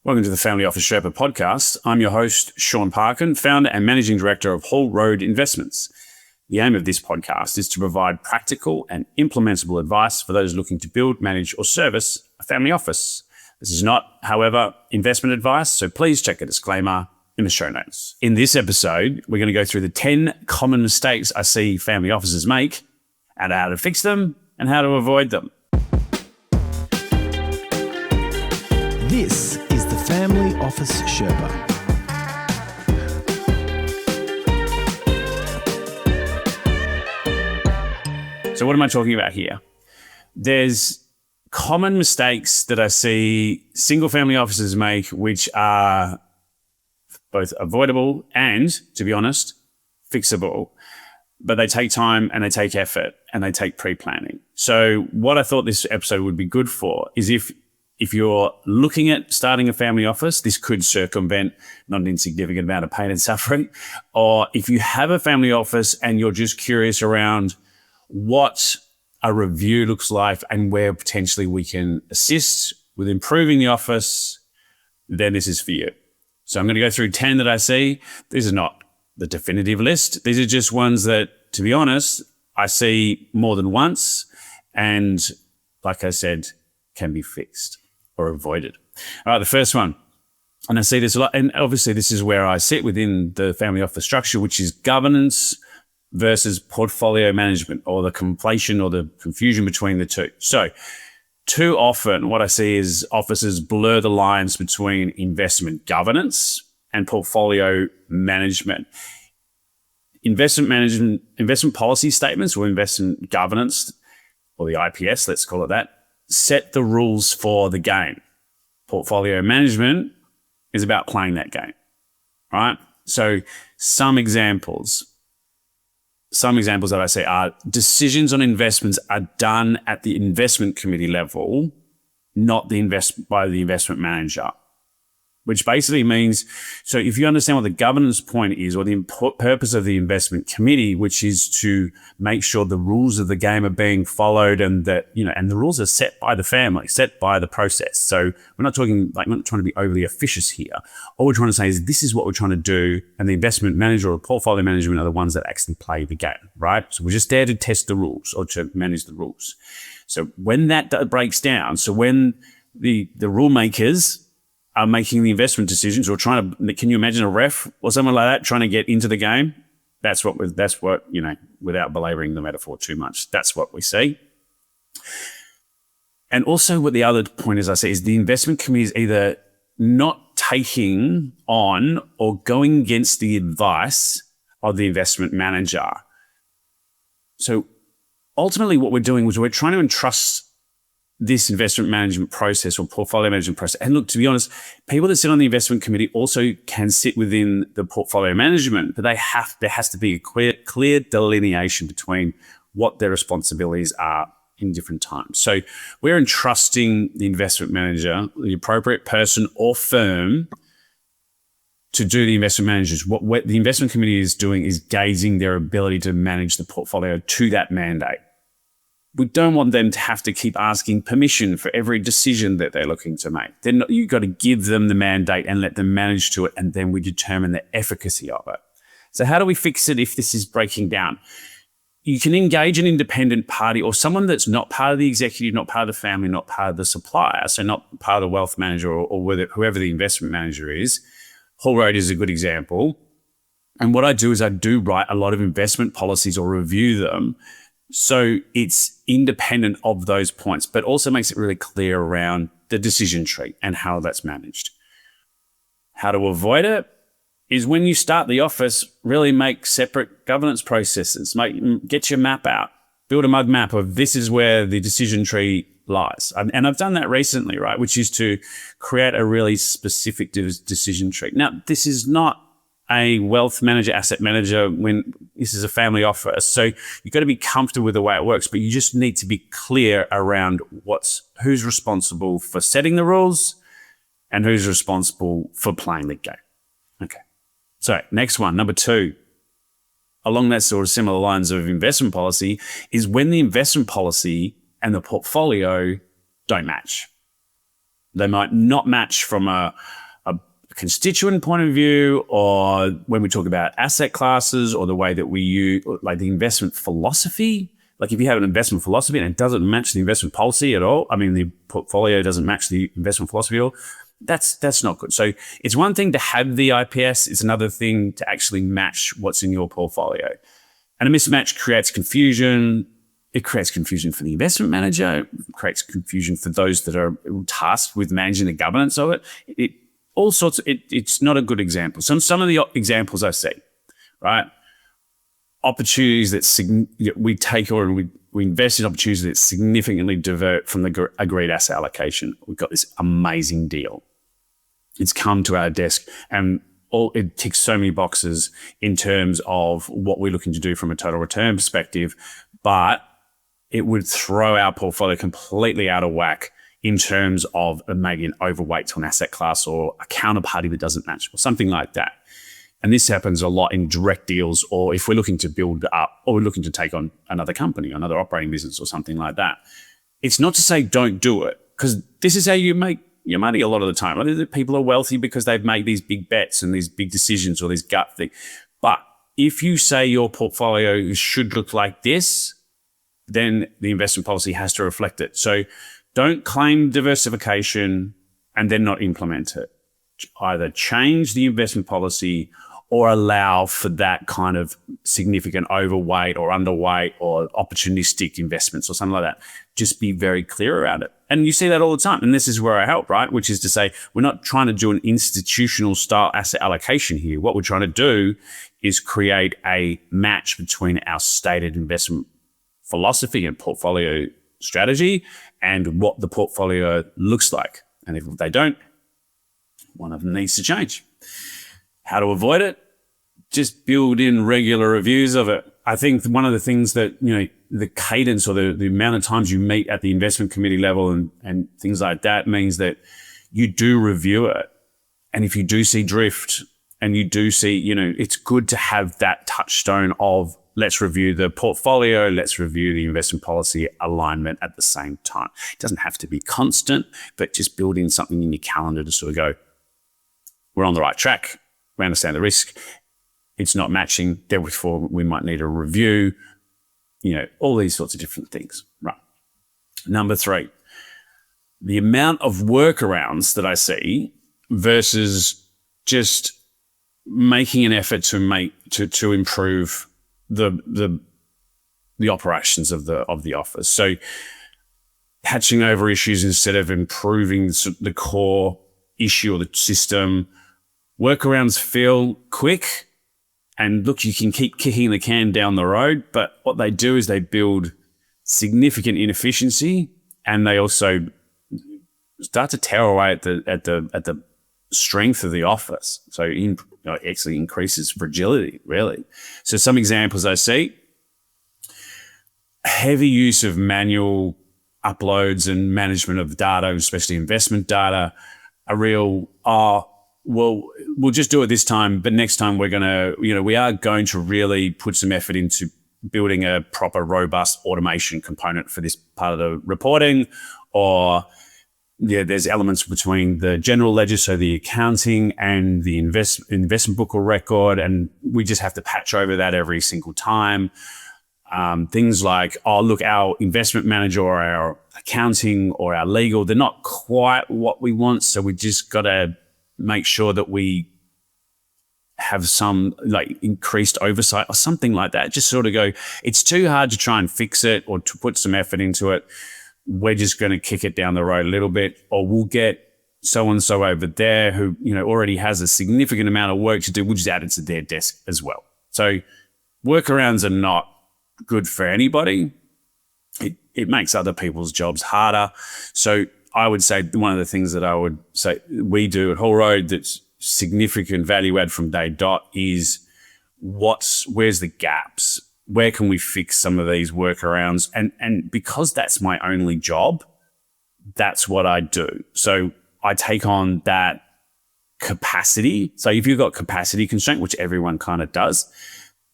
Welcome to the Family Office Sherpa podcast. I'm your host, Shaun Parkin, founder and managing director of Whole Road Investments. The aim of this podcast is to provide practical and implementable advice for those looking to build, manage, or service a family office. This is not, however, investment advice, so please check a disclaimer in the show notes. In this episode, we're going to go through the 10 common mistakes I see family offices make and how to fix them and how to avoid them. This is the Family Office Sherpa. So what am I talking about here? There's common mistakes that I see single family offices make, which are both avoidable and, to be honest, fixable. But they take time and they take effort and they take pre-planning. So what I thought this episode would be good for is if you're looking at starting a family office, this could circumvent not an insignificant amount of pain and suffering. Or if you have a family office and you're just curious around what a review looks like and where potentially we can assist with improving the office, then this is for you. So I'm going to go through 10 that I see. These are not the definitive list. These are just ones that, to be honest, I see more than once and, like I said, can be fixed or avoided. All right, the first one, and I see this a lot, and obviously this is where I sit within the family office structure, which is governance versus portfolio management, or the conflation or the confusion between the two. So too often what I see is offices blur the lines between investment governance and portfolio management. Investment policy statements or investment governance, or the IPS, let's call it that, set the rules for the game. Portfolio management is about playing that game, right? So some examples that I say are decisions on investments are done at the investment committee level, not by the investment manager, which basically means, so if you understand what the governance point is, or the purpose of the investment committee, which is to make sure the rules of the game are being followed and that, and the rules are set by the family, set by the process. So we're not trying to be overly officious here. All we're trying to say is this is what we're trying to do, and the investment manager or portfolio management are the ones that actually play the game, right? So we're just there to test the rules or to manage the rules. So when that breaks down, so when the rule makers are making the investment decisions or can you imagine a ref or someone like that trying to get into the game? That's what, without belaboring the metaphor too much, that's what we see. And also what the other point is I see is the investment committee is either not taking on or going against the advice of the investment manager. So ultimately what we're doing is we're trying to entrust this investment management process or portfolio management process. And look, to be honest, people that sit on the investment committee also can sit within the portfolio management, but there has to be a clear delineation between what their responsibilities are in different times. So we're entrusting the investment manager, the appropriate person or firm, to do the investment managers. What the investment committee is doing is gauging their ability to manage the portfolio to that mandate. We don't want them to have to keep asking permission for every decision that they're looking to make. You've got to give them the mandate and let them manage to it, and then we determine the efficacy of it. So how do we fix it if this is breaking down? You can engage an independent party or someone that's not part of the executive, not part of the family, not part of the supplier, so not part of the wealth manager or whoever the investment manager is. Whole Road is a good example. And what I do is I do write a lot of investment policies or review them, so it's independent of those points, but also makes it really clear around the decision tree and how that's managed. How to avoid it is when you start the office, really make separate governance processes. Get your map out, build a mud map of this is where the decision tree lies. And I've done that recently, right, which is to create a really specific decision tree. Now, this is not a wealth manager, asset manager, when this is a family office. So you've got to be comfortable with the way it works, but you just need to be clear around who's responsible for setting the rules and who's responsible for playing the game. Okay. So next one, number 2, along that sort of similar lines of investment policy, is when the investment policy and the portfolio don't match. They might not match from a constituent point of view, or when we talk about asset classes, or the way that we use, like the investment philosophy. Like if you have an investment philosophy and it doesn't match the investment policy at all, I mean, the portfolio doesn't match the investment philosophy at all, that's not good. So it's one thing to have the IPS, it's another thing to actually match what's in your portfolio. And a mismatch creates confusion. It creates confusion for the investment manager. It creates confusion for those that are tasked with managing the governance of it. It's not a good example. Some of the examples I see, right? Opportunities that we take or we invest in opportunities that significantly divert from the agreed asset allocation. We've got this amazing deal. It's come to our desk and it ticks so many boxes in terms of what we're looking to do from a total return perspective, but it would throw our portfolio completely out of whack in terms of maybe an overweight to an asset class or a counterparty that doesn't match or something like that. And this happens a lot in direct deals, or if we're looking to build up or we're looking to take on another company, another operating business or something like that. It's not to say don't do it, because this is how you make your money a lot of the time. Right? People are wealthy because they've made these big bets and these big decisions or this gut thing. But if you say your portfolio should look like this, then the investment policy has to reflect it. So don't claim diversification and then not implement it. Either change the investment policy or allow for that kind of significant overweight or underweight or opportunistic investments or something like that. Just be very clear around it. And you see that all the time. And this is where I help, right? Which is to say, we're not trying to do an institutional style asset allocation here. What we're trying to do is create a match between our stated investment philosophy and portfolio strategy and what the portfolio looks like. And if they don't, one of them needs to change. How to avoid it? Just build in regular reviews of it. I think one of the things that, the cadence or the amount of times you meet at the investment committee level and things like that means that you do review it. And if you do see drift and you do see, it's good to have that touchstone of let's review the portfolio, let's review the investment policy alignment at the same time. It doesn't have to be constant, but just build in something in your calendar to sort of go, we're on the right track. We understand the risk. It's not matching. Therefore, we might need a review, all these sorts of different things. Right. Number 3, the amount of workarounds that I see versus just making an effort to improve the operations of the office. So patching over issues instead of improving the core issue or the system. Workarounds feel quick, and look, you can keep kicking the can down the road, but what they do is they build significant inefficiency, and they also start to tear away at the strength of the office. So it actually increases fragility, really. So some examples I see: heavy use of manual uploads and management of data, especially investment data. A real, we'll just do it this time, but next time we are going to really put some effort into building a proper, robust automation component for this part of the reporting. Or there's elements between the general ledger, so the accounting and the investment book or record, and we just have to patch over that every single time. Things like, our investment manager or our accounting or our legal, they're not quite what we want. So we just got to make sure that we have some increased oversight or something like that. Just sort of go, it's too hard to try and fix it or to put some effort into it. We're just going to kick it down the road a little bit, or we'll get so-and-so over there who, already has a significant amount of work to do. We'll just add it to their desk as well. So workarounds are not good for anybody. It makes other people's jobs harder. So I would say one of the things that I would say we do at Hall Road that's significant value add from day dot is where's the gaps? Where can we fix some of these workarounds? And because that's my only job, that's what I do. So I take on that capacity. So if you've got capacity constraint, which everyone kind of does,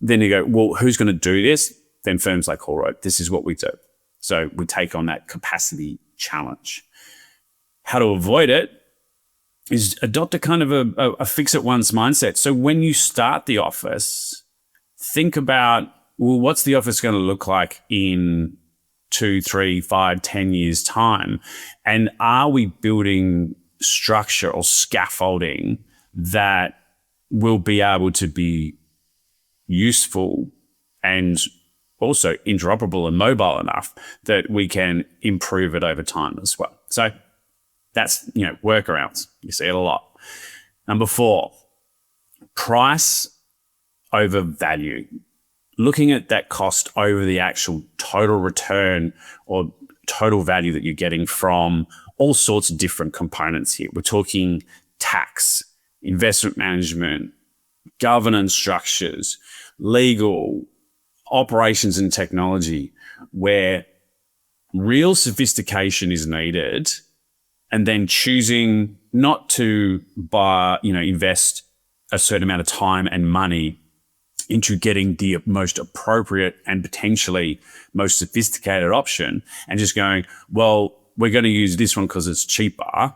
then you go, well, who's going to do this? Then firms like Hall Road, this is what we do. So we take on that capacity challenge. how to avoid it is adopt a kind of a fix it once mindset. So when you start the office, think about, well, what's the office going to look like in 2, 3, 5, 10 years time? And are we building structure or scaffolding that will be able to be useful and also interoperable and mobile enough that we can improve it over time as well? So that's, workarounds. You see it a lot. Number 4, price over value. Looking at that cost over the actual total return or total value that you're getting from all sorts of different components here. We're talking tax, investment management, governance structures, legal, operations and technology, where real sophistication is needed, and then choosing not to invest a certain amount of time and money into getting the most appropriate and potentially most sophisticated option, and just going, well, we're going to use this one because it's cheaper.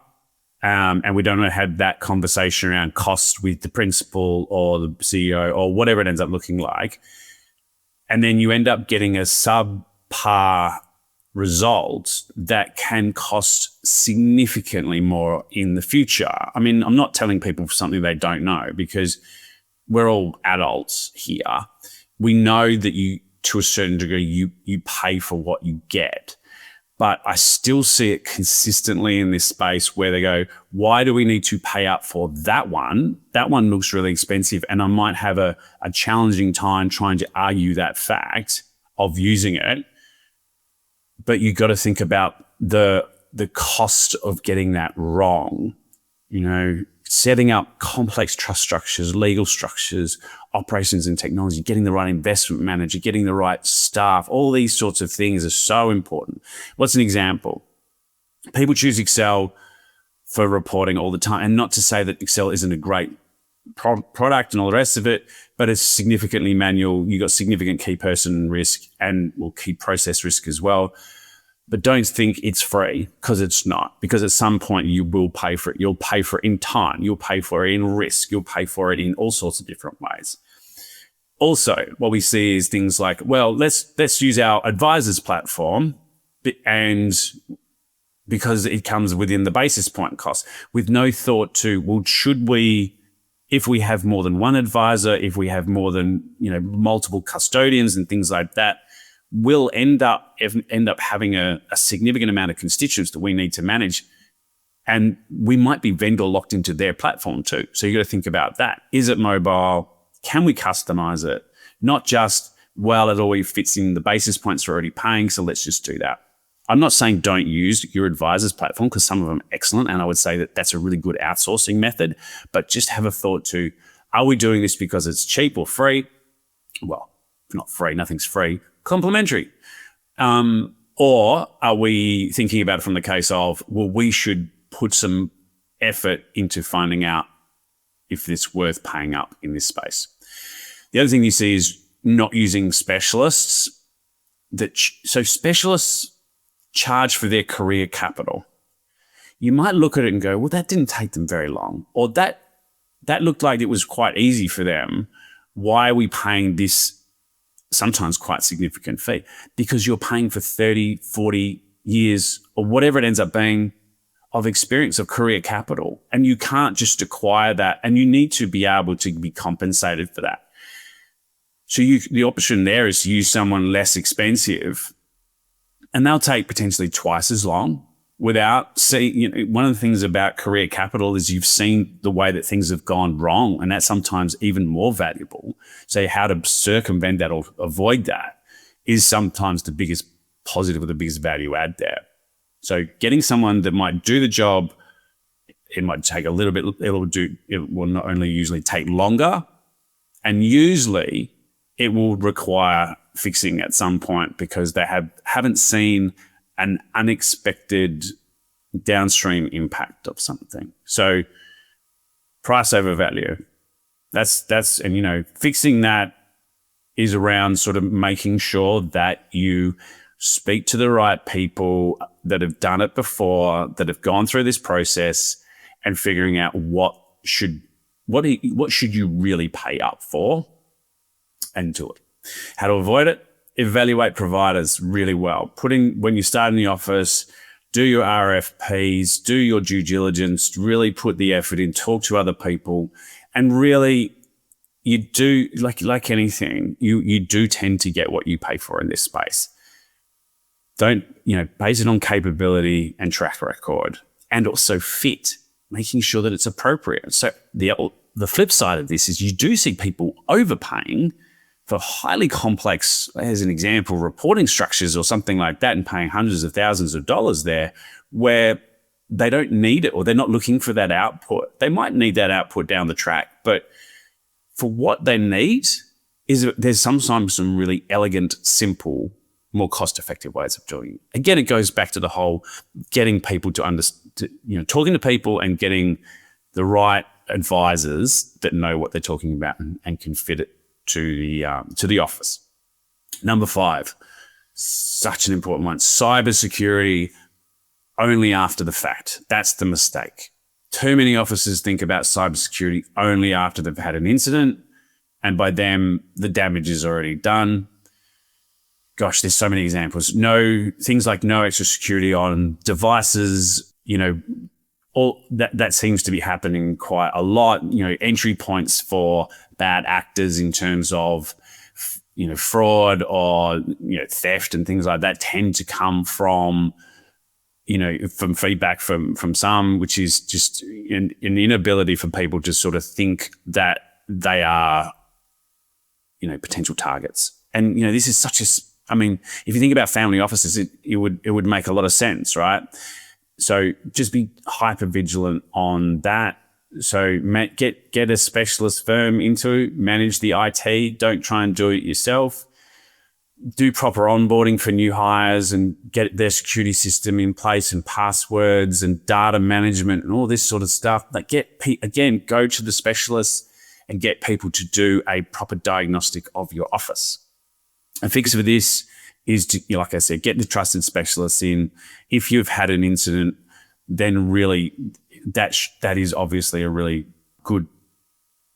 And we don't have that conversation around cost with the principal or the CEO or whatever it ends up looking like. And then you end up getting a subpar result that can cost significantly more in the future. I mean, I'm not telling people something they don't know, because we're all adults here. We know that to a certain degree, you pay for what you get. But I still see it consistently in this space where they go, why do we need to pay up for that one? That one looks really expensive, and I might have a challenging time trying to argue that fact of using it. But you got to think about the cost of getting that wrong. Setting up complex trust structures, legal structures, operations and technology, getting the right investment manager, getting the right staff, all these sorts of things are so important. What's an example? People choose Excel for reporting all the time, and not to say that Excel isn't a great product and all the rest of it, but it's significantly manual. You've got significant key person risk and key process risk as well. But don't think it's free, because it's not. Because at some point you will pay for it. You'll pay for it in time. You'll pay for it in risk. You'll pay for it in all sorts of different ways. Also, what we see is things like, well, let's use our advisors platform, and because it comes within the basis point cost, with no thought to, well, should we, if we have more than one advisor, if we have more than multiple custodians and things like that, we'll end up having a significant amount of constituents that we need to manage, and we might be vendor locked into their platform too. So you got to think about that. Is it mobile? Can we customize it? Not just, well, it already fits in the basis points we're already paying, so let's just do that. I'm not saying don't use your advisor's platform, because some of them are excellent, and I would say that that's a really good outsourcing method, but just have a thought to, are we doing this because it's cheap or free? Well, not free, nothing's free. Complimentary. Or are we thinking about it from the case of, well, we should put some effort into finding out if it's worth paying up in this space. The other thing you see is not using specialists. So specialists charge for their career capital. You might look at it and go, well, that didn't take them very long, or that looked like it was quite easy for them. Why are we paying this sometimes quite significant fee? Because you're paying for 30, 40 years or whatever it ends up being of experience, of career capital. And you can't just acquire that, and you need to be able to be compensated for that. So the option there is to use someone less expensive, and they'll take potentially twice as long without seeing, one of the things about career capital is you've seen the way that things have gone wrong, and that's sometimes even more valuable. So how to circumvent that or avoid that is sometimes the biggest positive or the biggest value add there. So getting someone that might do the job, it might take a little bit, it will not only usually take longer, and usually it will require fixing at some point because they haven't seen an unexpected downstream impact of something. So price over value, and fixing that is around sort of making sure that you speak to the right people that have done it before, that have gone through this process, and figuring out what should you really pay up for, and do it. How to avoid it? Evaluate providers really well. When you start in the office, do your RFPs, do your due diligence, really put the effort in, talk to other people, and really you do, like anything, you do tend to get what you pay for in this space. Don't, base it on capability and track record, and also fit, making sure that it's appropriate. So the flip side of this is you do see people overpaying for highly complex, as an example, reporting structures or something like that, and paying hundreds of thousands of dollars there, where they don't need it, or they're not looking for that output. They might need that output down the track, but for what they need, there's sometimes some really elegant, simple, more cost-effective ways of doing it. Again, it goes back to the whole getting people to understand, talking to people and getting the right advisors that know what they're talking about and can fit it to the office. Number 5, such an important one, cybersecurity only after the fact. That's the mistake. Too many officers think about cybersecurity only after they've had an incident, and by them, the damage is already done. Gosh, there's so many examples. Things like no extra security on devices, all that seems to be happening quite a lot. Entry points for bad actors in terms of, fraud or, theft and things like that tend to come from, from feedback from some, which is just an inability for people to sort of think that they are, potential targets. And, this is if you think about family offices, it would make a lot of sense, right? So just be hyper vigilant on that. So get a specialist firm manage the IT. Don't try and do it yourself. Do proper onboarding for new hires and get their security system in place, and passwords and data management and all this sort of stuff. Go to the specialists and get people to do a proper diagnostic of your office. A fix for this is to, like I said, get the trusted specialists in. If you've had an incident, then really that is obviously a really good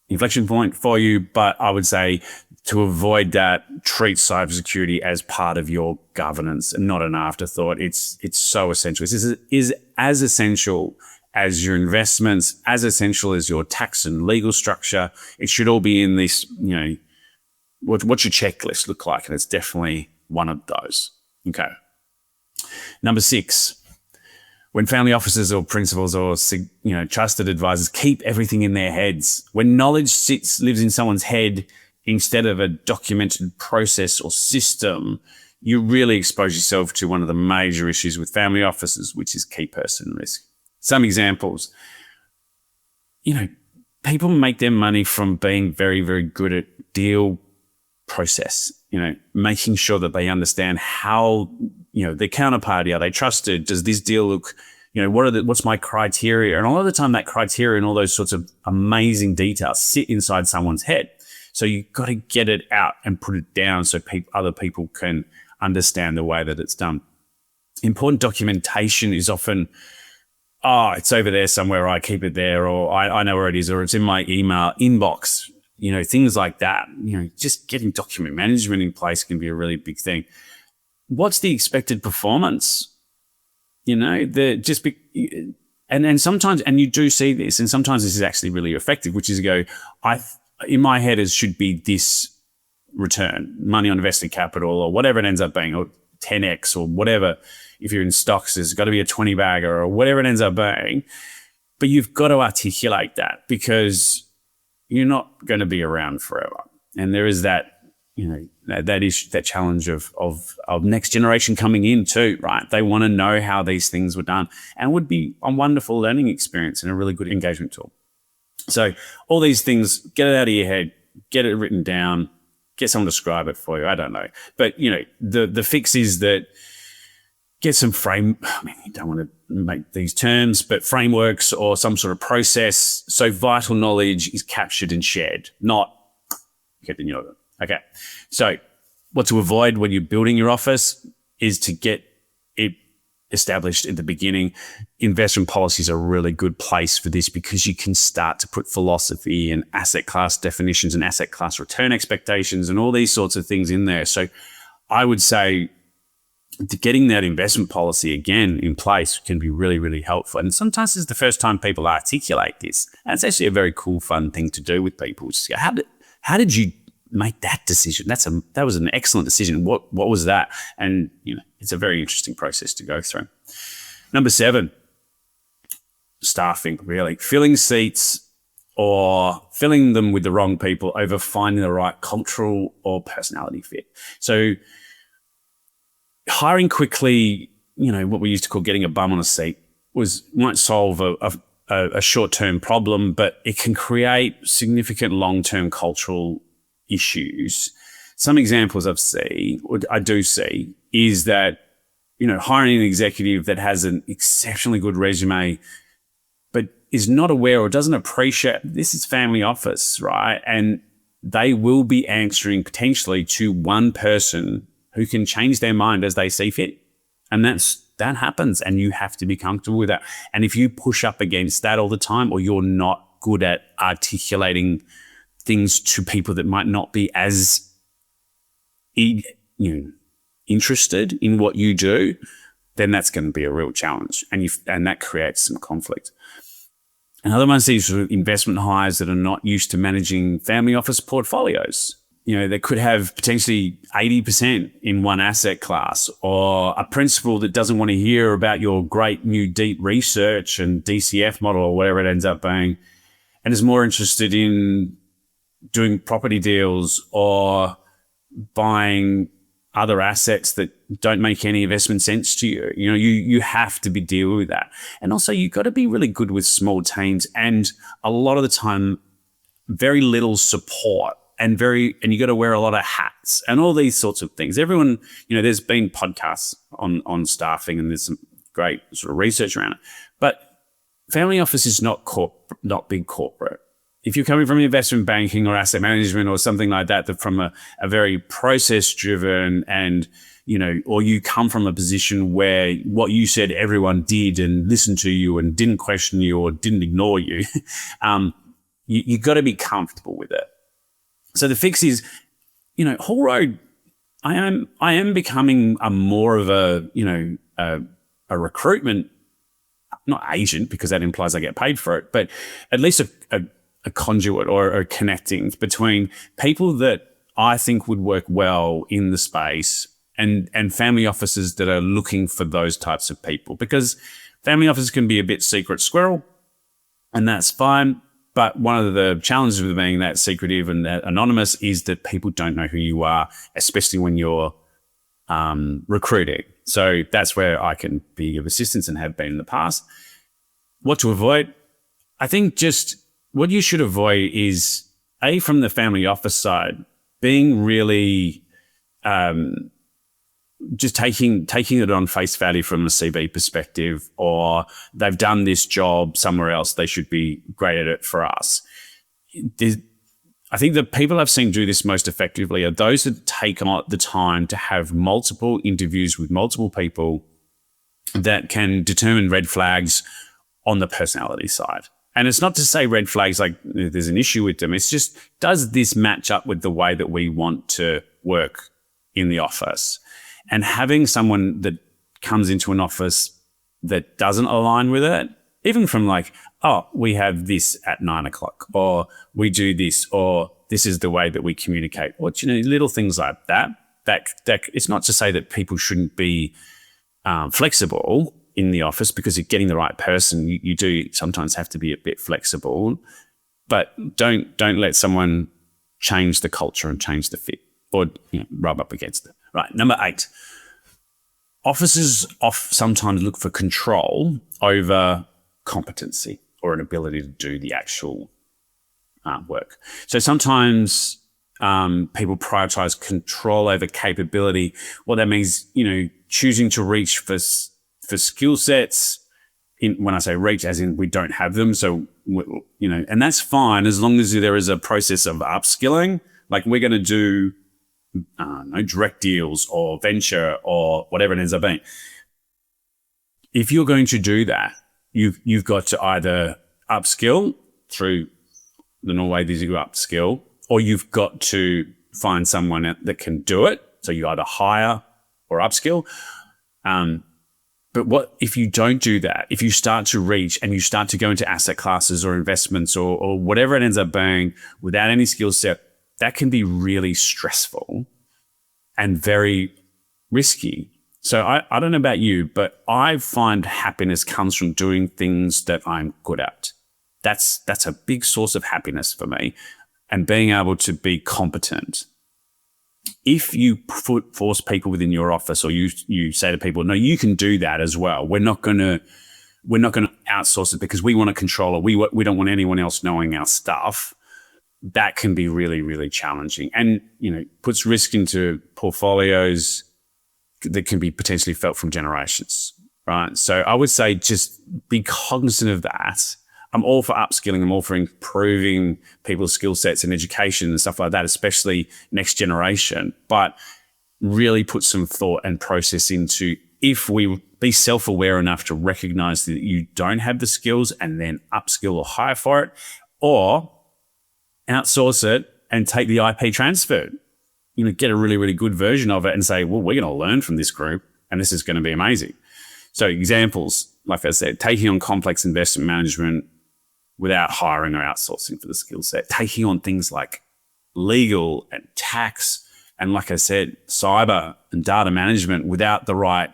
inflection point for you. But I would say, to avoid that, treat cybersecurity as part of your governance and not an afterthought. It's so essential. This is as essential as your investments, as essential as your tax and legal structure. It should all be in this, what's your checklist look like? And it's definitely one of those. Okay. Number 6, when family officers or principals or, trusted advisors keep everything in their heads, when knowledge lives in someone's head instead of a documented process or system, you really expose yourself to one of the major issues with family offices, which is key person risk. Some examples, people make their money from being very, very good at deal process, making sure that they understand how, their counterparty, are they trusted? Does this deal look, what's my criteria? And a lot of the time that criteria and all those sorts of amazing details sit inside someone's head. So you've got to get it out and put it down so other people can understand the way that it's done. Important documentation is often, it's over there somewhere, I keep it there, or I know where it is, or it's in my email inbox, things like that. Just getting document management in place can be a really big thing. What's the expected performance? And sometimes, and you do see this, and sometimes this is actually really effective, which is in my head, it should be this return, money on invested capital, or whatever it ends up being, or 10x or whatever. If you're in stocks, there's got to be a 20 bagger or whatever it ends up being. But you've got to articulate that, because you're not going to be around forever. And there is that, that issue, that challenge of next generation coming in too, right? They want to know how these things were done, and would be a wonderful learning experience and a really good engagement tool. So all these things, get it out of your head, get it written down, get someone to scribe it for you. I don't know. But, the fix is that get some you don't want to make these terms, but frameworks or some sort of process. So vital knowledge is captured and shared, not get the new order. Okay. So what to avoid when you're building your office is to get it established at the beginning. Investment policies are a really good place for this because you can start to put philosophy and asset class definitions and asset class return expectations and all these sorts of things in there. So I would say getting that investment policy again in place can be really, really helpful. And sometimes it's the first time people articulate this. And it's actually a very cool, fun thing to do with people. Just go, how did you make that decision? That was an excellent decision. What was that? And it's a very interesting process to go through. Number 7, staffing, really. Filling seats or filling them with the wrong people over finding the right cultural or personality fit. So hiring quickly, what we used to call getting a bum on a seat might solve a short-term problem, but it can create significant long-term cultural issues. Some examples I do see is that, hiring an executive that has an exceptionally good resume, but is not aware or doesn't appreciate this is family office, right? And they will be answering potentially to one person who can change their mind as they see fit. And that happens, and you have to be comfortable with that. And if you push up against that all the time, or you're not good at articulating things to people that might not be as interested in what you do, then that's going to be a real challenge, and that creates some conflict. Another one is these investment hires that are not used to managing family office portfolios. They could have potentially 80% in one asset class, or a principal that doesn't want to hear about your great new deep research and DCF model or whatever it ends up being, and is more interested in doing property deals or buying other assets that don't make any investment sense to you. You have to be dealing with that. And also you've got to be really good with small teams, and a lot of the time very little support. And you got to wear a lot of hats and all these sorts of things. Everyone, there's been podcasts on staffing, and there's some great sort of research around it. But family office is not big corporate. If you're coming from investment banking or asset management or something like that from a very process driven and, or you come from a position where what you said everyone did and listened to you and didn't question you or didn't ignore you, you got to be comfortable with it. So the fix is, Hall Road, I am becoming a more of a recruitment, not agent, because that implies I get paid for it, but at least a conduit or a connecting between people that I think would work well in the space and family offices that are looking for those types of people, because family offices can be a bit secret squirrel, and that's fine. But one of the challenges with being that secretive and that anonymous is that people don't know who you are, especially when you're recruiting. So that's where I can be of assistance and have been in the past. What to avoid? I think just what you should avoid is, from the family office side, being really just taking it on face value from a CV perspective, or they've done this job somewhere else, they should be great at it for us. I think the people I've seen do this most effectively are those that take on the time to have multiple interviews with multiple people that can determine red flags on the personality side. And it's not to say red flags like there's an issue with them. It's just, does this match up with the way that we want to work in the office? And having someone that comes into an office that doesn't align with it, even from like, oh, we have this at 9 o'clock, or we do this, or this is the way that we communicate, or little things like that. That it's not to say that people shouldn't be flexible in the office, because you're getting the right person. You do sometimes have to be a bit flexible, but don't let someone change the culture and change the fit, or rub up against it. Right, number 8. Officers sometimes look for control over competency or an ability to do the actual work. So sometimes people prioritize control over capability. What that means, choosing to reach for skill sets. When I say reach, as in we don't have them. So, and that's fine as long as there is a process of upskilling. Like we're going to do direct deals or venture or whatever it ends up being. if you're going to do that, you've got to either upskill through the normal way that you upskill, or you've got to find someone that can do it. So you either hire or upskill. But what if you don't do that? If you start to reach and you start to go into asset classes or investments or whatever it ends up being without any skill set, that can be really stressful and very risky. So I don't know about you, but I find happiness comes from doing things that I'm good at. That's a big source of happiness for me, and being able to be competent. If you force people within your office, or you say to people, no, you can do that as well. We're not going to outsource it because we want to control it. We don't want anyone else knowing our stuff. That can be really, really challenging, and puts risk into portfolios that can be potentially felt from generations, right? So I would say just be cognizant of that. I'm all for upskilling. I'm all for improving people's skill sets and education and stuff like that, especially next generation. But really put some thought and process into, if we be self-aware enough to recognize that you don't have the skills and then upskill or hire for it, or outsource it and take the IP transfer. Get a really, really good version of it and say, well, we're going to learn from this group and this is going to be amazing. So examples, like I said, taking on complex investment management without hiring or outsourcing for the skill set, taking on things like legal and tax, and like I said, cyber and data management without the right,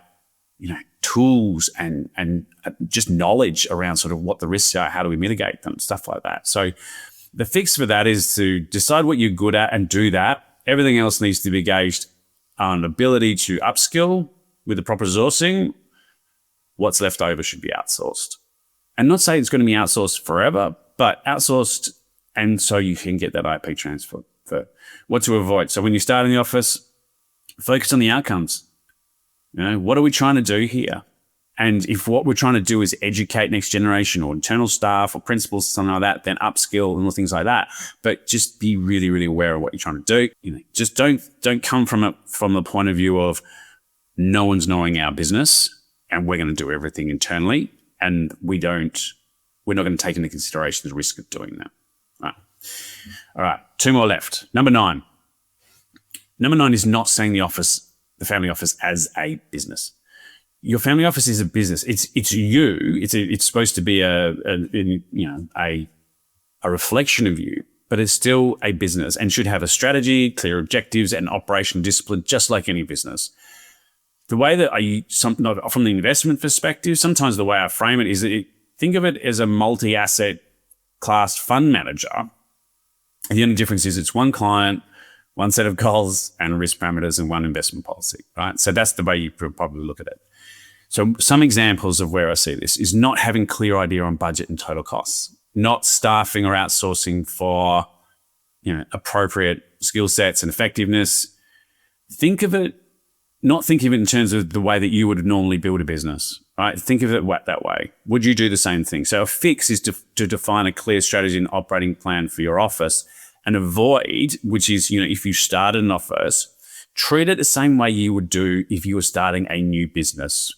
tools and just knowledge around sort of what the risks are, how do we mitigate them, stuff like that. So the fix for that is to decide what you're good at and do that. Everything else needs to be gauged on ability to upskill with the proper resourcing. What's left over should be outsourced. And not say it's going to be outsourced forever, but outsourced, and so you can get that IP transfer. For what to avoid. So when you start in the office, focus on the outcomes. What are we trying to do here? And if what we're trying to do is educate next generation or internal staff or principals, something like that, then upskill and things like that. But just be really, really aware of what you're trying to do. Just don't come from the point of view of no one's knowing our business and we're going to do everything internally, and we're not going to take into consideration the risk of doing that. All right. 2 more left. Number 9. Number 9 is not seeing the family office as a business. Your family office is a business. It's you. It's supposed to be a reflection of you, but it's still a business and should have a strategy, clear objectives, and operational discipline, just like any business. The way that from the investment perspective, sometimes the way I frame it is think of it as a multi-asset class fund manager. And the only difference is it's one client, one set of goals and risk parameters, and one investment policy, right? So that's the way you probably look at it. So some examples of where I see this is not having clear idea on budget and total costs, not staffing or outsourcing for, appropriate skill sets and effectiveness. Not think of it in terms of the way that you would normally build a business, right? Think of it that way. Would you do the same thing? So a fix is to define a clear strategy and operating plan for your office, and avoid, which is, if you started an office, treat it the same way you would do if you were starting a new business.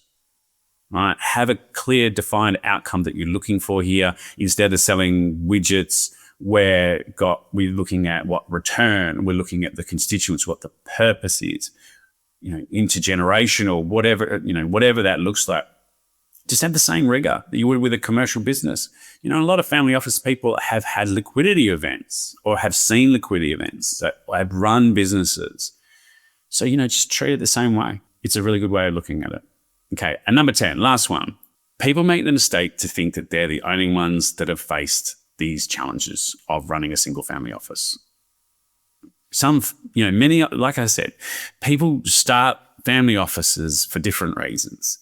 Right? Have a clear, defined outcome that you're looking for here. Instead of selling widgets, we're looking at what return, we're looking at the constituents, what the purpose is, intergenerational, whatever that looks like. Just have the same rigor that you would with a commercial business. A lot of family office people have had liquidity events or have seen liquidity events, that have run businesses. So, just treat it the same way. It's a really good way of looking at it. Okay, and number 10, last one. People make the mistake to think that they're the only ones that have faced these challenges of running a single family office. Many, like I said, people start family offices for different reasons.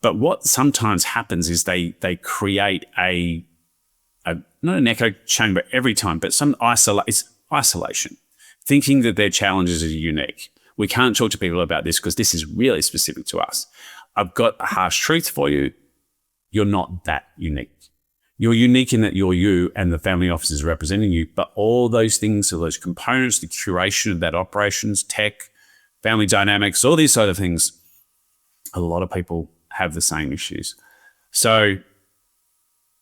But what sometimes happens is they create not an echo chamber every time, but it's isolation, thinking that their challenges are unique. We can't talk to people about this because this is really specific to us. I've got a harsh truth for you. You're not that unique. You're unique in that you're you and the family office is representing you, but all those things, so those components, the curation of that operations, tech, family dynamics, all these sort of things, a lot of people have the same issues. So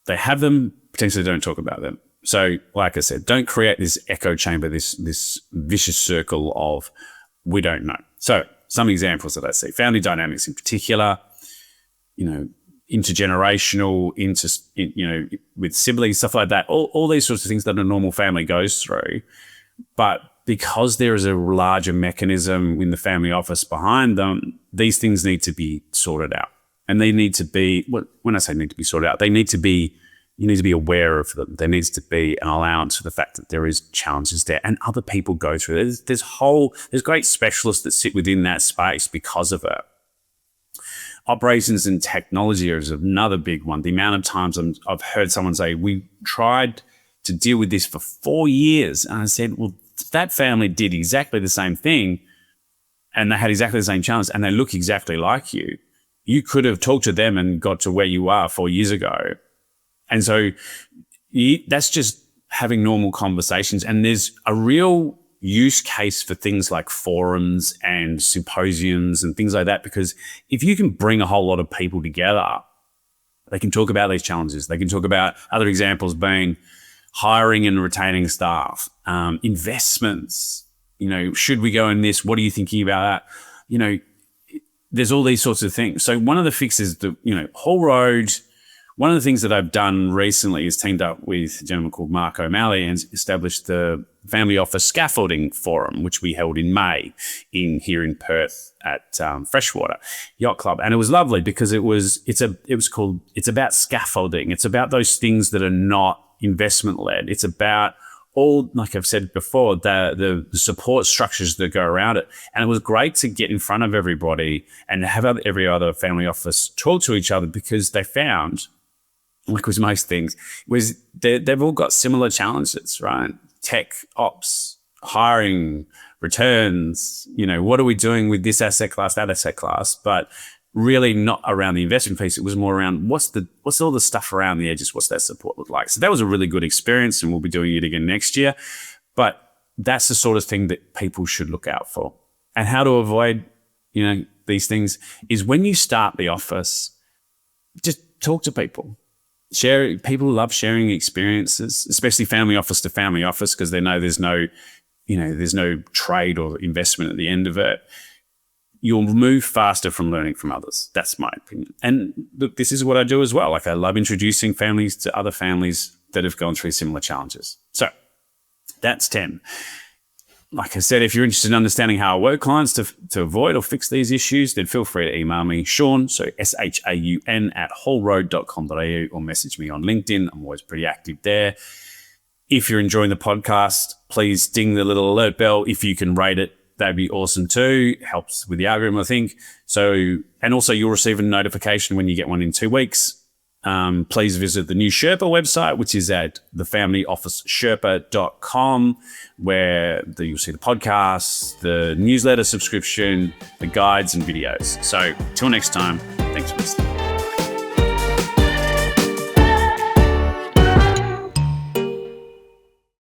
they have them, potentially don't talk about them. So like I said, don't create this echo chamber, this vicious circle of we don't know. So some examples that I see, family dynamics in particular, intergenerational, with siblings, stuff like that, all these sorts of things that a normal family goes through. But because there is a larger mechanism in the family office behind them, these things need to be sorted out. And they need to be, when I say need to be sorted out, you need to be aware of them. There needs to be an allowance for the fact that there is challenges there and other people go through it. There's great specialists that sit within that space because of it. Operations and technology is another big one. The amount of times I've heard someone say, we tried to deal with this for 4 years. And I said, well, that family did exactly the same thing and they had exactly the same challenge and they look exactly like you. You could have talked to them and got to where you are 4 years ago. And so that's just having normal conversations. And there's a real use case for things like forums and symposiums and things like that, because if you can bring a whole lot of people together, they can talk about these challenges. They can talk about other examples being hiring and retaining staff, investments, should we go in this? What are you thinking about that? There's all these sorts of things. So one of the fixes, Hall Road, one of the things that I've done recently is teamed up with a gentleman called Mark O'Malley and established the Family Office Scaffolding Forum, which we held in May here in Perth at Freshwater Yacht Club. And it was lovely because it's about scaffolding. It's about those things that are not investment led. It's about all, like I've said before, the support structures that go around it. And it was great to get in front of everybody and have every other family office talk to each other, because they found, like with most things, they've all got similar challenges, right? Tech, ops, hiring, returns, what are we doing with this asset class, that asset class? But really not around the investment piece. It was more around what's all the stuff around the edges, what's that support look like? So that was a really good experience and we'll be doing it again next year. But that's the sort of thing that people should look out for. And how to avoid, these things is when you start the office, just talk to people. People love sharing experiences, especially family office to family office, because they know there's no trade or investment at the end of it. You'll move faster from learning from others. That's my opinion. And look, this is what I do as well. Like I love introducing families to other families that have gone through similar challenges. So that's 10. Like I said, if you're interested in understanding how I work clients to avoid or fix these issues, then feel free to email me, Shaun, so SHAUN @wholroad.com.au, or message me on LinkedIn. I'm always pretty active there. If you're enjoying the podcast, please ding the little alert bell. If you can rate it, that'd be awesome too. It helps with the algorithm, I think. So, and also you'll receive a notification when you get one in 2 weeks. Please visit the new Sherpa website, which is at thefamilyofficesherpa.com, where you'll see the podcasts, the newsletter subscription, the guides and videos. So till next time, thanks for listening.